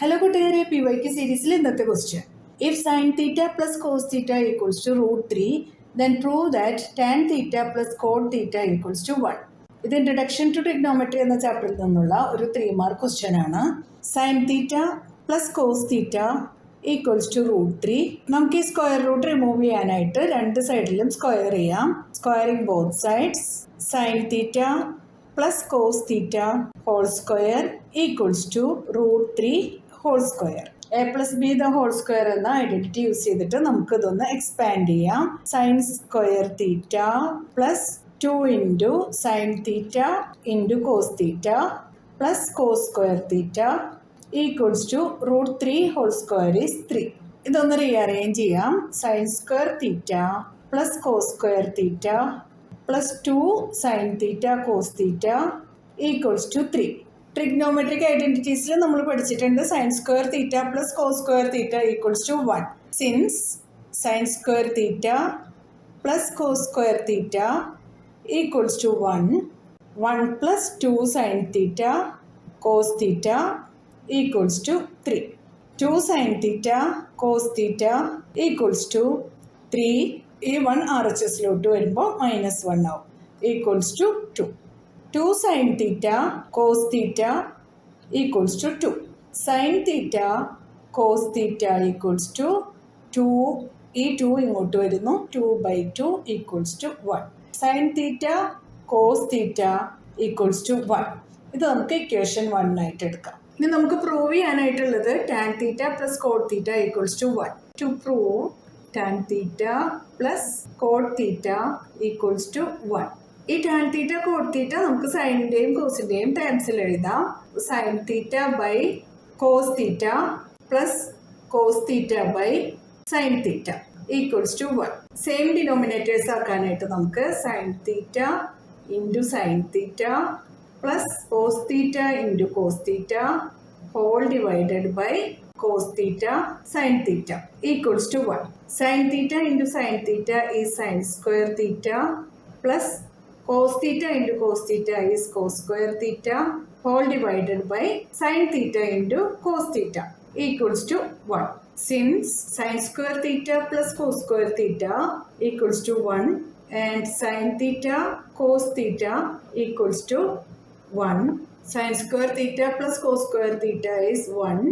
Hello കൂട്ടുകാരെ, PYQ സീരീസിൽ ഇന്നത്തെ question. If sin theta plus cos theta equals to √3, then prove that tan theta plus cot theta equals to 1. ഇത് introduction to trigonometry എന്ന ചാപ്റ്ററിൽ നിന്നുള്ള ഒരു 3 മാർക്ക് ക്വസ്റ്റ്യൻ ആണ്. Sine theta plus cos theta equals to √3. നമുക്ക് ഈ square root remove ചെയ്യാനായിട്ട് രണ്ട് സൈഡിലും സ്ക്വയർ ചെയ്യാം. Squaring both sides. Sine theta plus cos theta whole square equals to √3 whole square. A plus b the whole square എന്ന identity use ചെയ്തിട്ട് നമുക്ക് ഇതൊന്ന് എക്സ്പാൻഡ് ചെയ്യാം. Sine square theta plus 2 into sine theta into cos theta plus cos square theta equals to √3 whole square is 3. ഇതൊന്ന് rearrange ചെയ്യാം. Sine square theta plus cos square theta plus 2 sine theta cos theta equals to 3. Trigonometric ഐഡന്റിറ്റീസിൽ നമ്മൾ പഠിച്ചിട്ടുണ്ട് sine square theta plus cos square theta equals to 1. Since sine square theta plus cos square theta equals to 1, 1 plus 2 sine theta cos theta equals to 3. 2 sine theta cos theta equals to 3. ഈ 1 RHSലോട്ട് വരുമ്പോൾ -1 ആവും. Equals to 2. 2 sine theta cos theta equals to 2. Sine theta cos theta equals to 2. ഈ 2 ഇങ്ങോട്ട് വരുന്നു. 2/2 equals to 1. Sine theta cos theta equals to 1. ഇത് നമുക്ക് equation 1 ആയിട്ട് എടുക്കാം. ഇനി നമുക്ക് പ്രൂവ് ചെയ്യാനായിട്ടുള്ളത് tan theta plus cot theta equals to 1. To prove tan theta plus cot theta equals to 1. ഈ ടാൻ തീറ്റ കോട്ട് തീറ്റ നമുക്ക് സൈനിൻ്റെയും കോസിൻ്റെയും ടേംസിൽ എഴുതാം. Sine theta by cos theta plus cos theta by sine theta equals to 1. Same denominators ആക്കാനായിട്ട് നമുക്ക് sine theta into sine theta plus cos theta into cos theta whole divided by cos theta sine theta equals to 1. Sine theta into sine theta is sine square theta plus cos theta into cos theta is cos square theta whole divided by sin theta into cos theta equals to 1. Since sin square theta plus cos square theta equals to 1 and sin theta cos theta equals to 1, sin square theta plus cos square theta is 1.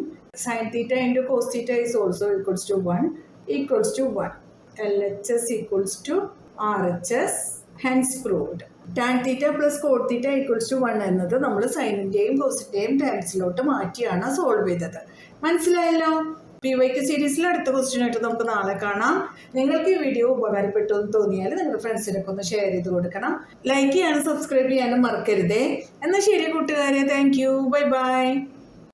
Sin theta into cos theta is also equals to 1 equals to 1. LHS equals to RHS. Hence proved. Tan theta plus cot theta equals to 1 എന്നത് നമ്മൾ സൈനിൻ്റെയും കോസിൻ്റെയും ടേംസിലോട്ട് മാറ്റിയാണ് solve ചെയ്തത്. മനസ്സിലായല്ലോ? PYQ സീരീസിൽ അടുത്ത ക്വസ്റ്റ്യനായിട്ട് നമുക്ക് നാളെ കാണാം. നിങ്ങൾക്ക് ഈ വീഡിയോ ഉപകാരപ്പെട്ടു എന്ന് തോന്നിയാൽ നിങ്ങളുടെ ഫ്രണ്ട്സിനൊക്കെ ഒന്ന് ഷെയർ ചെയ്ത് കൊടുക്കണം. ലൈക്ക് ചെയ്യാനും സബ്സ്ക്രൈബ് ചെയ്യാനും മറക്കരുതേ. എന്നാൽ ശരി കൂട്ടുകാരെ, താങ്ക് യു, ബൈ ബൈ.